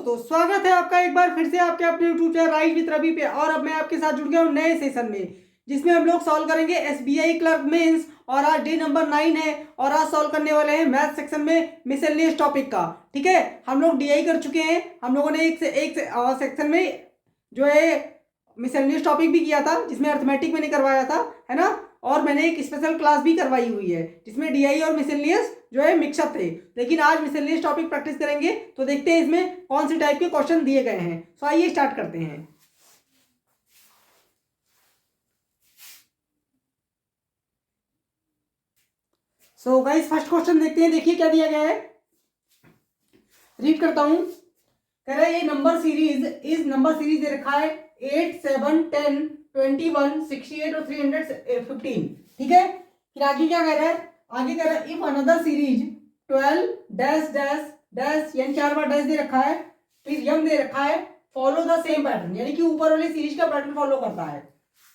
दोस्तों, स्वागत है आपका एक बार फिर से आपके अपने YouTube channel rise with Ravi पे। और अब मैं आपके साथ जुड़ गया हूँ नए सेशन में, जिसमें हम लोग सॉल्व करेंगे एसबीआई क्लर्क मेंस। और आज डे नंबर 9 है और आज सॉल्व करने वाले हैं मैथ सेक्शन में मिसलेनियस टॉपिक का। ठीक है, हम लोग डीआई कर चुके हैं। हम लोगों ने एक सेक्शन में जो है मिसलेनियस टॉपिक भी किया था, जिसमें अर्थमेटिक मैंने करवाया था, है ना। और मैंने एक स्पेशल क्लास भी करवाई हुई है जिसमें डीआई और मिसलेनियस जो है मिक्सअप थे। लेकिन आज मिसलेनियस टॉपिक प्रैक्टिस करेंगे, तो देखते हैं इसमें कौन से टाइप के क्वेश्चन दिए गए हैं। तो आइए स्टार्ट करते हैं। सो गाइस, फर्स्ट क्वेश्चन देखते हैं। देखिए क्या दिया गया है, रीड करता हूं। कह रहा है ये नंबर सीरीज दे रखा है 8, 7, 10, 21, 68 और 315। ठीक है, फिर आगे क्या कह रहा है, आगे कह रहा है if another series 12 dash dash dash, यानी 4 बार डैश दे रखा है, फिर यम दे रखा है, फॉलो द सेम पैटर्न, यानी कि ऊपर वाले सीरीज का पैटर्न फॉलो करता है,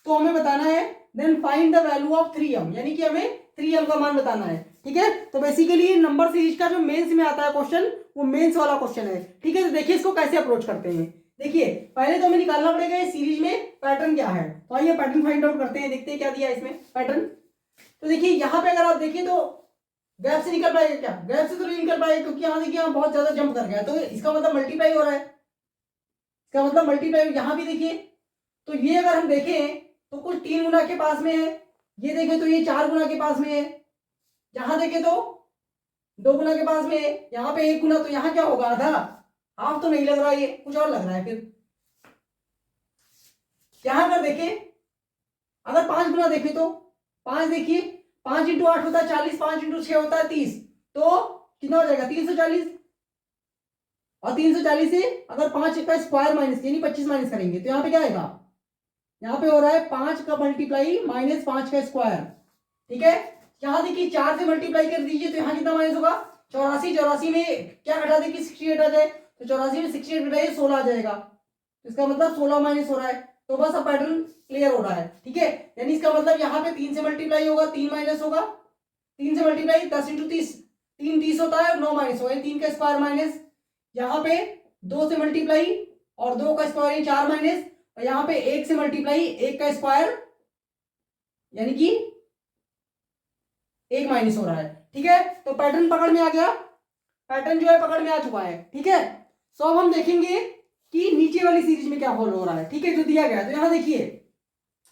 तो हमें बताना है then find the value of 3m, यानी कि हमें 3m का मान बताना है। ठीक है, तो बेसिकली नंबर सीरीज का जो मेंस में आता है क्वेश्चन, वो मेंस वाला क्वेश्चन है। ठीक है, तो देखिए इसको कैसे अप्रोच करते हैं। देखिए पहले तो हमें निकालना पड़ेगा ये सीरीज में पैटर्न क्या है। तो आइए पैटर्न फाइंड आउट करते हैं, देखते हैं क्या दिया है इसमें पैटर्न। तो देखिए यहाँ पे अगर आप देखिए तो गैप से निकल पाएगा क्या, गैप से तो नहीं निकल पाएगा, क्योंकि यहाँ देखिए यहाँ बहुत ज्यादा जंप कर गया, तो इसका मतलब मल्टीप्लाई हो रहा है, इसका मतलब मल्टीप्लाई। यहाँ भी देखिए, तो ये अगर हम देखें तो कुल 3 गुना के पास में है, ये देखें तो ये 4 गुना के पास में है, यहाँ देखें तो 2 गुना के पास में है, यहाँ पे 1 गुना, तो यहाँ क्या होगा, आधा। हाफ तो नहीं लग रहा, ये कुछ और लग रहा है। फिर यहाँ अगर देखें, अगर 5 गुना देखें तो 5 देखिए, 5 इंटू 8 होता है 40, 5 इंटू 6 होता है 30, तो कितना हो जाएगा 340। और 340 से अगर 5 का स्क्वायर माइनस यानी 25 माइनस करेंगे तो यहाँ पे क्या आएगा, यहाँ पे हो रहा है 5 का मल्टीप्लाई माइनस 5 का स्क्वायर। ठीक है, यहाँ देखिए 4 से मल्टीप्लाई कर दीजिए तो यहाँ कितना माइनस होगा 84, 84 में क्या घटा दे कि 68 आ जाए, तो 84 में 68 घटाइए 16 आ जाएगा, तो इसका मतलब 16 माइनस हो रहा है। तो बस अब पैटर्न क्लियर हो रहा है। ठीक है, यानी इसका मतलब यहाँ पे 3 से मल्टीप्लाई होगा, 3 माइनस होगा, 3 से मल्टीप्लाई 10 इंटू 30, 3 30 होता है, 9 माइनस होगा, 3 का स्क्वायर माइनस, यहाँ पे 2 से मल्टीप्लाई और 2 का स्क्वायर 4 माइनस, और यहाँ पे 1 से मल्टीप्लाई 1 का स्क्वायर यानी कि 1 माइनस हो रहा है। ठीक है, तो पैटर्न पकड़ में आ गया, पैटर्न जो है पकड़ में आ चुका है। ठीक है, सो अब हम देखेंगे कि नीचे वाली सीरीज में क्या फॉलो हो रहा है। ठीक है, जो दिया गया है, तो यहाँ देखिए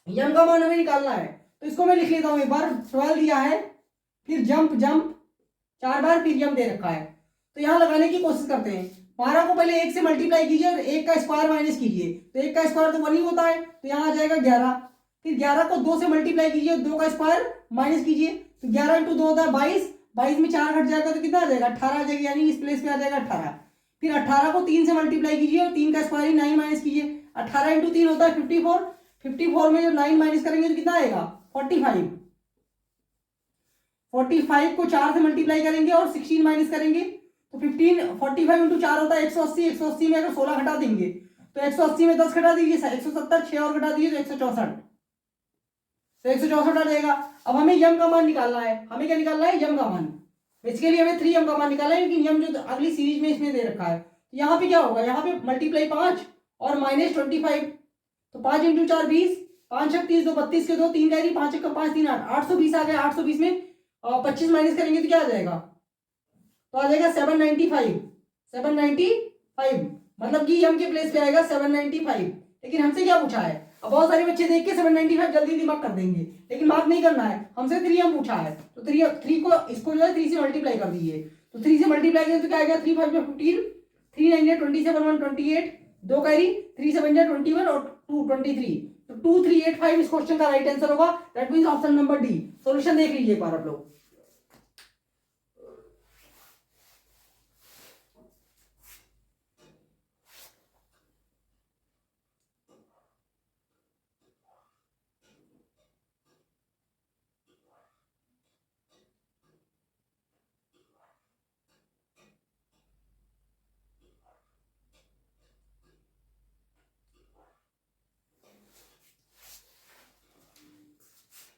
यम का मान हमें निकालना है, तो इसको मैं लिख लेता हूं एक बार। 12 दिया है, फिर जंप जंप 4 बार, फिर यम दे रखा है, तो यहाँ लगाने की कोशिश करते हैं। 12 को पहले 1 से मल्टीप्लाई कीजिए और 1 का स्क्वायर माइनस कीजिए, तो 1 का स्क्वायर तो 1 ही होता है, तो यहाँ आ जाएगा 11। फिर 11 को 2 से मल्टीप्लाई कीजिए, 2 का स्क्वायर माइनस कीजिए, तो 11 इंटू 2 होता है 22, 22 में 4 घट जाएगा तो कितना आ जाएगा 18 आ जाएगा, यानी इस प्लेस पे आ जाएगा 18। फिर 18 को 3 से मल्टीप्लाई कीजिए और 3 का स्क्वायर ही 9 माइनस कीजिए, 18 इंटू 3 होता है 54, 54 में जब 9 माइनस करेंगे तो कितना आएगा 45, 45 को 4 से मल्टीप्लाई करेंगे और 16 माइनस करेंगे तो 15, 45 इंटू 4 होता है 180, 180 में अगर 16 घटा देंगे तो 180 में 10 घटा दीजिए 170, 6 और घटा दीजिए तो 164, तो 164 आ जाएगा। अब हमें यम का मान निकालना है, हमें क्या निकालना है, यम का मान। बेसिकली हमें 3m का मान निकालना है, लेकिन यम जो अगली सीरीज में इसमें दे रखा है, तो यहाँ पे क्या होगा, यहाँ पे मल्टीप्लाई 5 और माइनस 25, तो 5 इंटू 4 20, 5 30, 2 32 के 2 3 का 5 का 5 3 8, 820 आ गया। 820 में 25 माइनस करेंगे तो क्या आ जाएगा, तो आ जाएगा 795, 795, मतलब कि यम के प्लेस पे आएगा 795। लेकिन हमसे क्या पूछा है, अब बहुत सारे बच्चे देख के 795 जल्दी दिमाग कर देंगे, लेकिन मार्क नहीं करना है, हमसे 3m पूछा है, तो 3 को इसको जो है 3 से मल्टीप्लाई कर दीजिए, तो 3 से मल्टीप्लाई करें तो क्या आएगा 3 5 में 15, 3 9 27 1 28, 2 कैरी 3 7 21 और 2 23, तो 2385 इस क्वेश्चन का राइट आंसर होगा। That means option number D. Solution देख लीजिए एक बार आप लोग।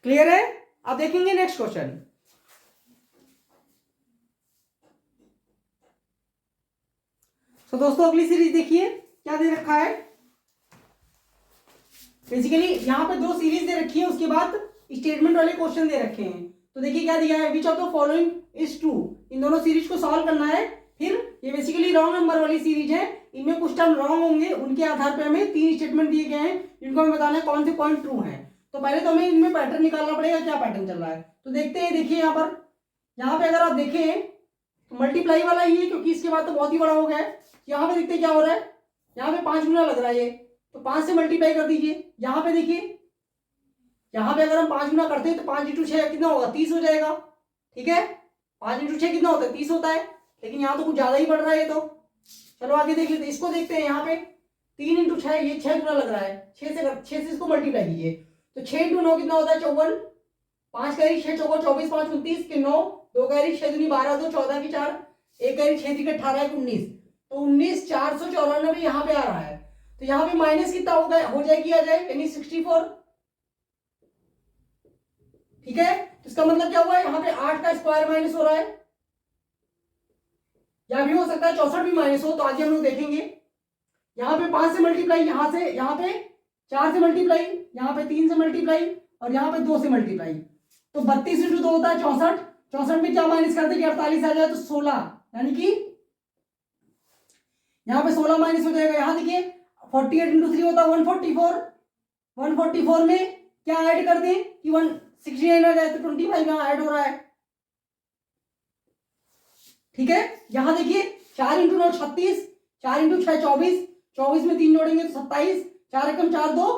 क्लियर है, अब देखेंगे नेक्स्ट क्वेश्चन। तो दोस्तों अगली सीरीज देखिए क्या दे रखा है। बेसिकली यहाँ पे दो सीरीज दे रखी है, उसके बाद स्टेटमेंट वाले क्वेश्चन दे रखे हैं। तो देखिए क्या दिया है, which of the following is true. इन दोनों सीरीज को सॉल्व करना है। फिर ये बेसिकली रॉन्ग नंबर वाली सीरीज है, इनमें कुछ टर्म रॉन्ग होंगे, उनके आधार पर हमें 3 स्टेटमेंट दिए गए हैं जिनको हमें बताना है कौन से पॉइंट ट्रू है। तो पहले तो हमें इनमें पैटर्न निकालना पड़ेगा, क्या पैटर्न चल रहा है। तो देखते हैं, देखिए यहाँ पे अगर आप देखें तो मल्टीप्लाई वाला ही है, क्योंकि इसके बाद तो बहुत ही बड़ा हो गया है। यहाँ पे देखते क्या हो रहा है, यहाँ पे 5 गुना लग रहा है ये, तो 5 से मल्टीप्लाई कर दीजिए। यहाँ पे देखिए, यहाँ पे अगर हम 5 गुना करते हैं तो 5 इंटू 6 कितना होगा, 30 हो जाएगा। ठीक है, 5 इंटू 6 कितना होता है, 30 होता है। लेकिन यहाँ तो कुछ ज्यादा ही बढ़ रहा है। तो चलो आगे देखिए, तो इसको देखते हैं। यहाँ पे 3 इंटू 6, ये 6 गुना लग रहा है, 6 से इसको मल्टीप्लाई कीजिए। तो 6 इंटू 9 कितना होता है, 54। 5 कैरी 6 चौको 24, 5 29 के 9, 2 कैरी 6 दूनी 12, 2 14 की 4, 1 कैरी 6 3 18 19। तो 19 494 यहाँ पे आ रहा है। तो यहाँ पे माइनस कितना हो जाएगी, आ जाए यानी 64। ठीक है, तो इसका मतलब क्या हुआ है, यहाँ पे 8 का स्क्वायर माइनस हो रहा है, या भी हो सकता है 64 भी माइनस हो। तो आगे हम लोग देखेंगे। यहाँ पे 5 से मल्टीप्लाई, यहाँ से यहाँ पे 4 से मल्टीप्लाई, यहाँ पे 3 से मल्टीप्लाई और यहाँ पे 2 से मल्टीप्लाई। तो 32 इंटू 2 होता है 64। 64 में क्या माइनस करते कि 48 आ जाए तो 16, यानी कि यहाँ पे 16 माइनस हो जाएगा। यहाँ देखिए 48 इंटू 3 होता है 144। 144 में क्या ऐड कर दें कि 169 आ जाए, तो 25 यहाँ ऐड हो रहा है। ठीक है, यहाँ देखिए 4 इंटू 9 36, 4 इंटू 6 24, 24 में 3 जोड़ेंगे तो 27, 4 एकम 4 2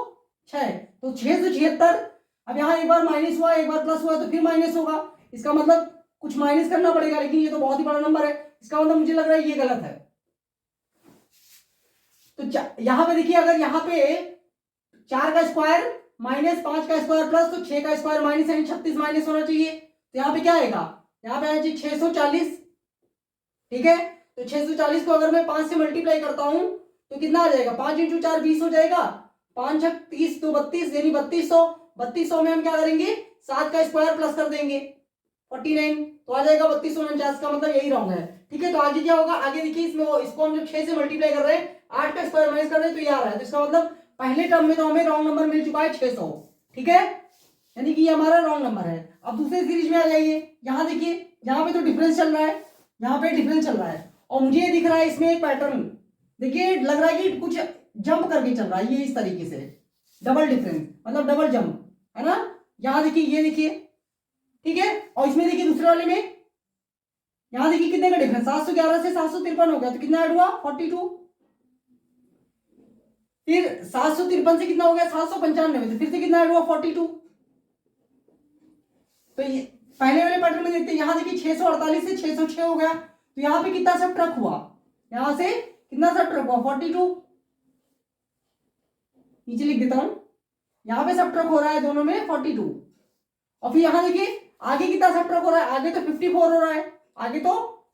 6, तो 676। अब यहाँ एक बार माइनस हुआ, एक बार प्लस हुआ, तो फिर माइनस होगा। इसका मतलब कुछ माइनस करना पड़ेगा, लेकिन ये तो बहुत ही बड़ा नंबर है। इसका मतलब मुझे लग रहा है ये गलत है। तो यहाँ पे देखिए, अगर यहाँ पे 4 का स्क्वायर माइनस 5 का स्क्वायर प्लस, तो 6 का स्क्वायर माइनस यानी 36 माइनस होना चाहिए। तो यहाँ पे क्या आएगा, यहाँ पे आना चाहिए 640। ठीक है, तो 640 को अगर मैं 5 से मल्टीप्लाई करता हूं तो कितना आ जाएगा, 5 इंटू 4 20 हो जाएगा, 5 6 30 तो 32 यानी 3200। 3200 में हम क्या करेंगे, 7 का स्क्वायर प्लस कर देंगे 49, तो आ जाएगा 3249 का मतलब यही रॉन्ग है। ठीक है, तो आगे क्या होगा, आगे देखिए इसमें इसको हम जब 6 से मल्टीप्लाई कर रहे हैं, 8 का स्क्वायर माइनस कर रहे हैं, तो ये आ रहा है। तो इसका मतलब पहले टर्म में तो हमें रॉन्ग नंबर मिल चुका है 600। ठीक है, यानी कि ये हमारा रॉन्ग नंबर है। अब दूसरे सीरीज में आ जाइए। यहाँ देखिए, यहाँ पे तो डिफरेंस चल रहा है, यहाँ पे डिफरेंस चल रहा है, और मुझे ये दिख रहा है इसमें एक पैटर्न। देखिए लग रहा है कि कुछ जंप करके चल रहा है, ये इस तरीके से डबल डिफरेंस मतलब डबल जंप है ना। यहाँ देखिए, ये देखिए, ठीक है, और इसमें देखिए दूसरे वाले में, यहाँ देखिए कितने का डिफरेंस, 711 से 753 हो गया, तो कितना ऐड हुआ 42। फिर 753 से कितना हो गया 795, तो फिर से कितना ऐड हुआ 42। तो ये पहले वाले पैटर्न में देखते हैं। यहाँ देखिए 648 से 606 हो गया, तो यहाँ पे कितना सब्ट्रैक्ट हुआ, यहाँ से कितना सब्ट्रैक्ट हुआ 42। नीचे लिख देता हूं, यहाँ पे सब्ट्रैक्ट हो रहा है दोनों में 42। और फिर यहाँ देखिए आगे कितना सब्ट्रैक्ट हो रहा है, आगे तो 54 हो रहा है, आगे तो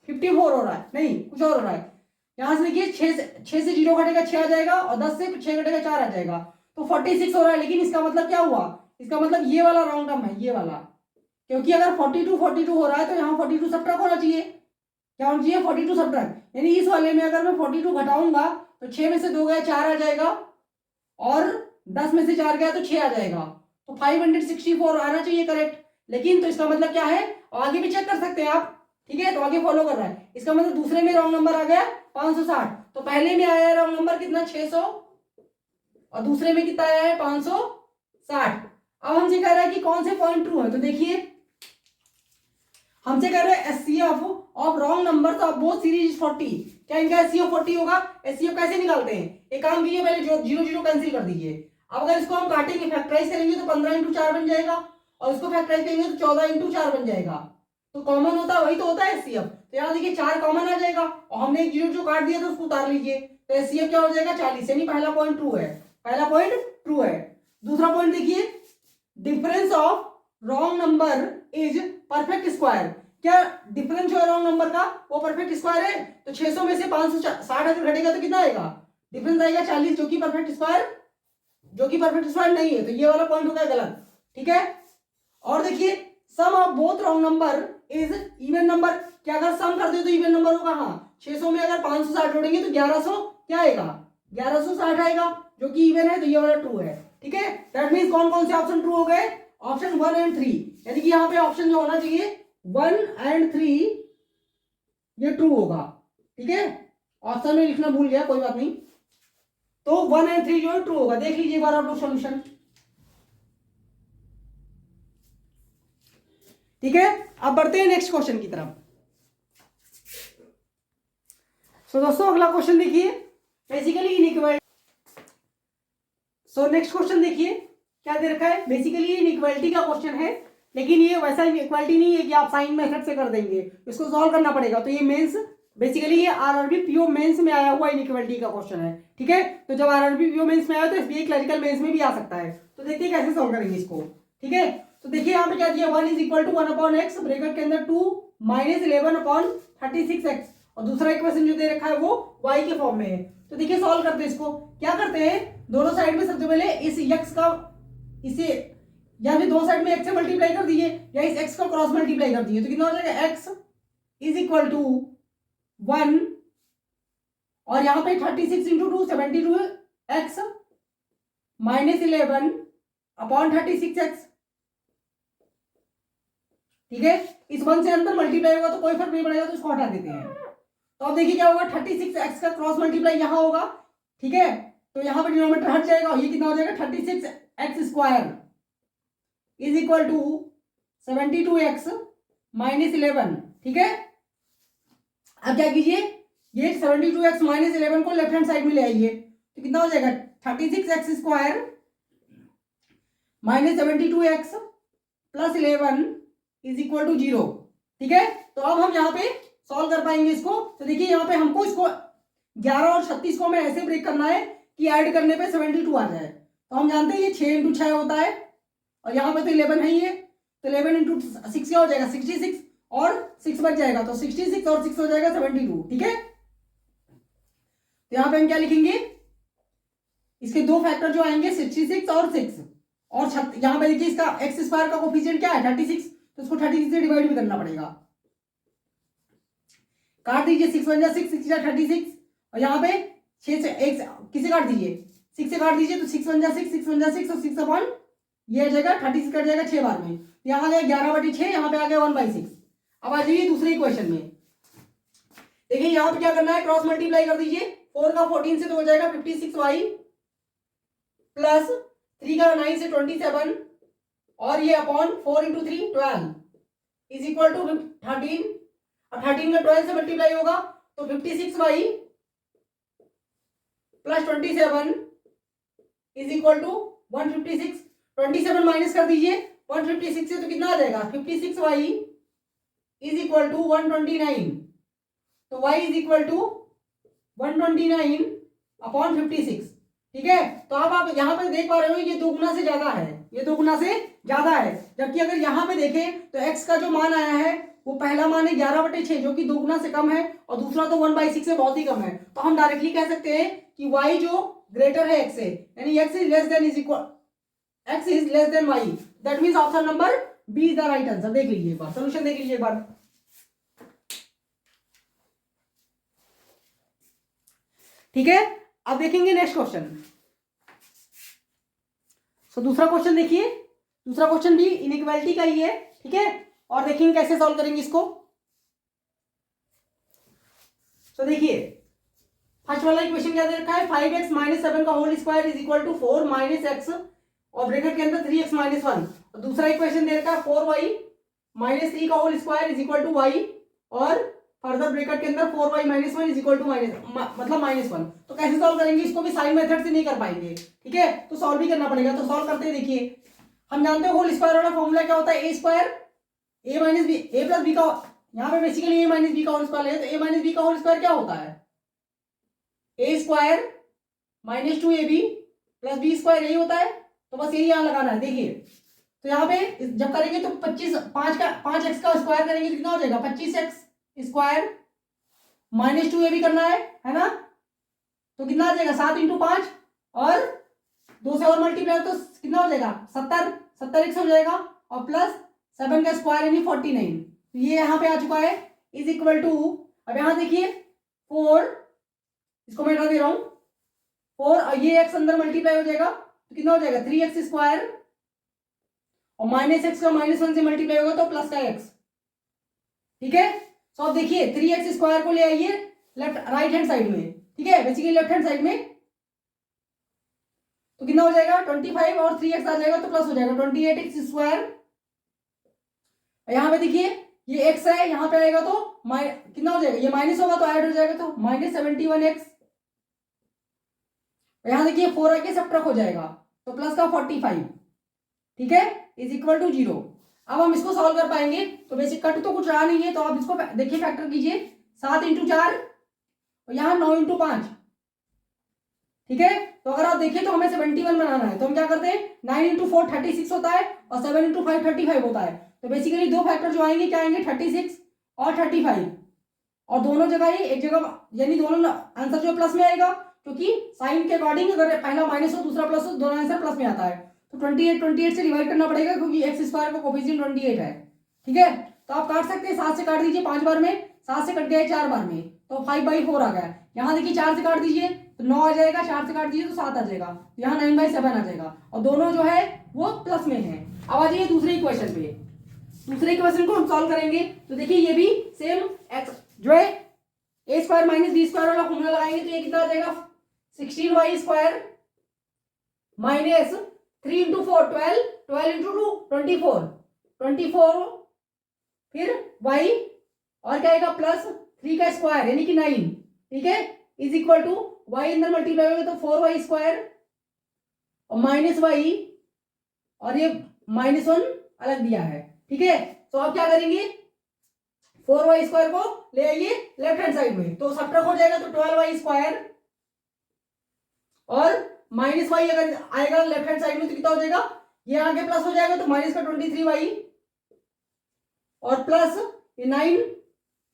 54 हो रहा है, नहीं कुछ और हो रहा है। यहाँ से देखिए 6 से 0 घटेगा 6 आ जाएगा, और 10 से 6 घटेगा 4 आ जाएगा, तो 46 हो रहा है। लेकिन इसका मतलब क्या हुआ, इसका मतलब ये वाला रॉन्ग टर्म है, ये वाला, क्योंकि अगर 42 हो रहा है तो यहाँ 42 सब्ट्रैक्ट होना चाहिए। क्या होना चाहिए 42 सब्ट्रैक्ट, यानी इस वाले में अगर मैं 42 घटाऊंगा तो 6 में से 2 गया 4 आ जाएगा, और 10 में से 4 गया तो 6 आ जाएगा, तो 564 आना चाहिए करेक्ट। लेकिन तो इसका मतलब क्या है, आगे भी चेक कर सकते हैं आप। ठीक है, तो आगे फॉलो कर रहा है, इसका मतलब दूसरे में रॉन्ग नंबर आ गया 560। तो पहले में आया है रॉन्ग नंबर कितना 600, और दूसरे में कितना आया है 560। अब हमसे कह रहा है कि कौन से पॉइंट ट्रू है। तो देखिए हमसे कह रहे हैं HCF of wrong number of both series 40। क्या इनका एचसीएफ 40 होगा। एचसीएफ कैसे निकालते हैं, एक काम कीजिए, पहले 0 0 कैंसिल कर दीजिए। अब अगर इसको हम काटेंगे, फैक्टराइज करेंगे तो 15 इंटू 4 बन जाएगा, और इसको फैक्टराइज करेंगे तो 14 इंटू 4 बन जाएगा। तो कॉमन होता है वही तो होता है एचसीएफ। तो यहाँ देखिए 4 कॉमन आ जाएगा, और हमने एक 0 काट दिया तो उसको उतार लीजिए, तो एचसीएफ क्या हो जाएगा 40, यानी पहला पॉइंट ट्रू है, पहला पॉइंट ट्रू है। दूसरा पॉइंट देखिए, difference of wrong number is perfect square. क्या डिफरेंस जो है रॉन्ग नंबर का वो परफेक्ट स्क्वायर है। तो 600 में से 560 अगर घटेगा तो कितना आएगा, डिफरेंस आएगा 40, जो कि परफेक्ट स्क्वायर नहीं है। तो ये वाला पॉइंट हो गया गलत। ठीक है, और देखिए sum of both wrong number is even number. क्या अगर सम कर दे तो इवन नंबर होगा? हाँ, 600 में अगर 560 जोड़ेंगे तो 1100 क्या आएगा? 1160 आएगा, जो कि इवन है, तो ये वाला ट्रू है। ठीक है, दैट मीन्स कौन कौन से ऑप्शन ट्रू हो गए? ऑप्शन 1 एंड 3, यानी कि यहाँ पे ऑप्शन जो होना चाहिए 1 एंड 3 ये ट्रू होगा। ठीक है, ऑप्शन में लिखना भूल गया, कोई बात नहीं। तो 1 एंड 3 जो है ट्रू होगा। देख लीजिए एक बार आप लोग सोल्यूशन। ठीक है, अब बढ़ते हैं नेक्स्ट क्वेश्चन की तरफ। सो दोस्तों अगला क्वेश्चन देखिए, basically inequality. So next question देखिए क्या दे रखा है। बेसिकली इनइक्वालिटी का क्वेश्चन है, लेकिन ये वैसा इक्वालिटी नहीं है कि आप साइन मेथड से कर देंगे, इसको सॉल्व करना पड़ेगा। तो ये मेंस, बेसिकली ये आरआरबी पीओ मेंस में आया हुआ इनइक्वालिटी का क्वेश्चन है। ठीक है, तो जब आरआरबी पीओ मेंस में आया तो एसबीआई क्लरिकल मेंस में भी आ सकता है। तो देखते हैं कैसे सॉल्व करेंगे इसको। ठीक है, तो देखिए यहाँ पे क्या दिया, 1 is equal to 1 upon x bracket के अंदर 2 माइनस 11 अपॉन 36 एक्स, और दूसरा इक्वेशन जो दे रखा है वो y के फॉर्म में है। तो देखिए सॉल्व करते हैं इसको। क्या करते हैं, दोनों साइड में सबसे पहले इस x का, इसे या फिर दो साइड में x से मल्टीप्लाई कर दीजिए, या इस x को क्रॉस मल्टीप्लाई कर दीजिए, तो कितना हो जाएगा, x इज इक्वल टू 1, और यहाँ पे 36 into 2 72 x minus 11 upon 36 x. ठीक है, इस 1 से अंदर मल्टीप्लाई होगा तो कोई फर्क नहीं पड़ेगा, तो इसको हटा देते हैं। तो अब देखिए क्या होगा, 36 एक्स का क्रॉस मल्टीप्लाई यहाँ होगा। ठीक है, तो यहाँ पे डिनोमिनेटर हट जाएगा, ये कितना हो जाएगा, 36 x square is equal to 72 x minus 11। ठीक है, अब क्या कीजिए, ये 72 एक्स माइनस 11 को लेफ्ट हैंड साइड में ले आइए, तो कितना हो जाएगा, 36 x square minus 72 x plus 11 is equal to 0। ठीक है, तो अब हम यहाँ पे सॉल्व कर पाएंगे इसको। तो देखिए यहाँ पे हमको इसको 11 और 36 को हमें ऐसे ब्रेक करना है कि ऐड करने पे 72 आ जाए। तो हम जानते हैं ये 6 इंटू 6 होता है, और यहाँ पे तो 11 है ही है, तो 11 इंटू 6 क्या हो जाएगा, 66, और 6 बच जाएगा, तो 66 और 6 हो जाएगा 72। ठीक है, तो यहाँ पे हम क्या लिखेंगे, इसके दो फैक्टर जो आएंगे 66 और 6, और यहाँ पे देखिए इसका एक्स स्क्वायर का कोफिशिएंट क्या है, 36, तो इसको 36 से डिवाइड भी करना पड़ेगा। काट दीजिए, 6 1 जा 6, 6 जा 36, और यहाँ पे 6 से एक किसे काट दीजिए, 6 से काट दीजिए, तो 6 1 जा 6, 6 1 जा 6, और 6 अपॉन ये आ जाएगा 36 कट जाएगा 6 बार में, यहाँ आ गया 11/6, यहाँ पे आ गया 1/6। अब आ जाइए दूसरे इक्वेशन में। देखिए यहाँ पे क्या करना है, क्रॉस मल्टीप्लाई कर दीजिए, 4 का 14 से तो हो जाएगा 56y प्लस 3 का 9 से 27, और ये upon 4 into 3 12 is equal to 13, और 13 का 12 से मल्टीप्लाई होगा तो 56y plus 27 is equal to 156। 27 minus कर दीजिए 156 से, तो कितना आ जाएगा, 56y इज इक्वल टू 129, तो y is equal to 129 upon 56। ठीक है, तो अब आप यहाँ पे देख पा रहे हो ये 2 गुना से ज्यादा है, ये 2 गुना से ज्यादा है, जबकि अगर यहाँ पे देखें तो x का जो मान आया है वो पहला मान है 11/6 जो कि 2 गुना से कम है, और दूसरा तो 1/6 से बहुत ही कम है। तो हम डायरेक्टली कह सकते हैं कि y जो ग्रेटर है x से, यानी x is less than is equal, x is less than y, that means option number B is the right answer. देख लीजिए एक बार सॉल्यूशन, देख लीजिए एक बार। ठीक है, अब देखेंगे नेक्स्ट क्वेश्चन। सो दूसरा क्वेश्चन देखिए, दूसरा क्वेश्चन भी इनइक्वालिटी का ही है। ठीक है, और देखेंगे कैसे सॉल्व करेंगे इसको। सो देखिए फर्स्ट वाला इक्वेशन क्या दे रखा है, 5x माइनस 7 का whole square is equal to 4 minus x, और ब्रैकेट के अंदर 3x माइनस 1, और दूसरा इक्वेशन दे रखा है 4y माइनस 3 का whole square is equal to y, और फर्दर ब्रैकेट के अंदर 4y minus 1 is equal to मतलब -1। तो कैसे सॉल्व करेंगे इसको, भी साइन मेथड से नहीं कर पाएंगे। ठीक है, तो सॉल्व भी करना पड़ेगा। तो सॉल्व करते हैं, देखिए हम जानते हैं होल स्क्वायर वाला फॉर्मूला क्या होता है, A square A minus B, A plus B का, यहाँ पे बेसिकली ए माइनस बी का होल स्क्वायर है, तो ए माइनस बी का होल स्क्वायर क्या होता है, A square minus 2ab plus B square यही होता है। तो बस यही यहाँ लगाना है। देखिए तो यहाँ पे जब करेंगे तो 5x का स्क्वायर करेंगे तो कितना हो जाएगा, 25x स्क्वायर माइनस 2ab करना है ना, तो कितना आ जाएगा 7 इंटू 5, और 2 से और मल्टीप्लाई तो कितना हो जाएगा 70x हो जाएगा, और प्लस 7 का स्क्वायर यानी 49, तो ये यहाँ पे आ चुका है इज इक्वल टू, अब यहाँ देखिए 4, इसको मैं हटा दे रहा हूं 4, और ये x अंदर मल्टीप्लाई हो जाएगा तो कितना हो जाएगा 3x स्क्वायर, और माइनस एक्स का -1 से मल्टीप्लाई होगा तो प्लस का x। ठीक है, तो अब देखिए 3x स्क्वायर को ले आइए लेफ्ट राइट हैंड साइड में, ठीक है, बेसिकली लेफ्ट हैंड साइड में, तो कितना हो जाएगा 25 और 3x आ जाएगा तो प्लस हो जाएगा 28x स्क्वायर। यहाँ पे देखिए ये x है, यहाँ पे आएगा तो कितना हो जाएगा, ये माइनस होगा तो ऐड हो जाएगा तो -71x। यहाँ देखिए 4 आके सब्ट्रैक्ट हो जाएगा तो प्लस का 45, ठीक है, इज इक्वल टू 0। अब हम इसको सॉल्व कर पाएंगे, तो बेसिक कट तो कुछ रहा नहीं है, तो आप इसको देखिए फैक्टर कीजिए 7 × 4 और यहाँ 9 × 5, ठीक है। तो अगर आप देखिए तो हमें 71 बनाना है, तो हम क्या करते हैं 9 × 4 36 होता है और 7 × 5 35 होता है। तो बेसिकली दो फैक्टर जो आएंगे क्या आएंगे 36 और 35, और दोनों जगह ही एक जगह, यानी दोनों आंसर जो प्लस में आएगा, क्योंकि साइन के अकॉर्डिंग अगर पहला माइनस हो दूसरा प्लस हो दोनों आंसर प्लस में आता है। तो 28 से डिवाइड करना पड़ेगा क्योंकि एक्स स्क्वायर का कोफिशिएंट 28 है, ठीक है। तो आप काट सकते हैं 7 से काट दीजिए 5 बार में, 7 से कट गए 4 बार में तो 5/4 आ गया। यहाँ देखिए 4 से काट दीजिए तो 9 आ जाएगा, 4 से काट दीजिए तो 7 आ जाएगा, तो यहाँ 9/7 आ जाएगा, और दोनों जो है वो प्लस में है। अब आ जाइए दूसरे इक्वेशन पे, दूसरे इक्वेशन को हम सॉल्व करेंगे। तो देखिए ये भी सेम एक्स जो है a² - b² वाला फॉर्मूला लगाएंगे तो ये कितना आ जाएगा 16y² माइनस 3 × 4 12, 12 × 2 24, 24 फिर y और क्या आएगा प्लस 3 का स्क्वायर यानी कि 9, ठीक है, इज इक्वल टू y अंदर मल्टीप्लाई होगा तो 4y² और माइनस y और ये -1 अलग दिया है, ठीक है। तो आप क्या करेंगे 4y² को ले आइए लेफ्ट हैंड साइड में, तो सब्ट्रैक्ट हो जाएगा तो 12y² और -y अगर आएगा लेफ्ट हैंड साइड में तो कितना हो जाएगा, ये आगे प्लस हो जाएगा तो माइनस का 23y और प्लस ये 9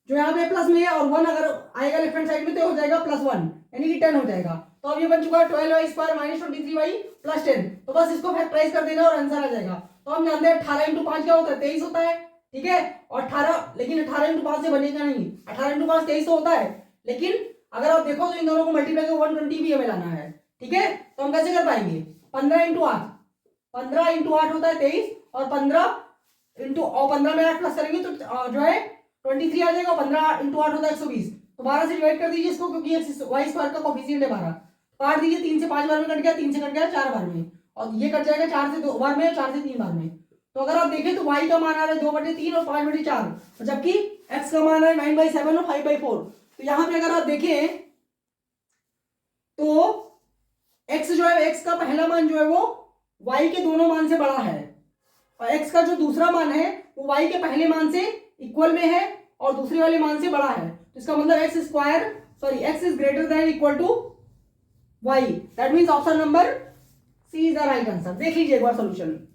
जो यहाँ पे प्लस में है, और 1 अगर आएगा लेफ्ट हैंड साइड में तो हो जाएगा +1 यानी कि 10 हो जाएगा। तो अब ये बन चुका है 12y² - 23y + 10। तो बस इसको फैक्टराइज कर देना और आंसर आ जाएगा। तो हम जानते हैं 18 × 5 क्या होता है 23 होता है, ठीक है, और 18, लेकिन 18 × 5 से बनेगा नहीं, 18 × 5 23 होता है, लेकिन अगर आप देखो तो इन दोनों को मल्टीप्लाई करके 120 भी हमें लाना है, ठीक है। तो हम कैसे कर पाएंगे 15 × 8, 15 × 8 होता है 23, और 15 में 8 प्लस करेंगे तो जो है 23 आ जाएगा, 15 × 8 होता है 120। तो 12 से डिवाइड कर दीजिए इसको, क्योंकि y² का कोफिशिएंट है 12, काट दीजिए 3 से 5 बार में कट गया, 3 से कट गया 4 बार में, और ये कट जाएगा 4 से 2 बार में, 4 से 3 बार में। तो अगर आप देखें तो y का मान आ रहा है 2/3 और 5/4, और जबकि x का मान आ रहा है 9/7 और 5/4। तो यहाँ पे अगर आप देखें तो x जो है, x का पहला मान जो है वो y के दोनों मान से बड़ा है, और x का जो दूसरा मान है वो y के पहले मान से इक्वल में है और दूसरे वाले मान से बड़ा है। तो इसका मतलब x is greater than equal to y, that means option number C is the right answer. देख लीजिए एक बार सॉल्यूशन।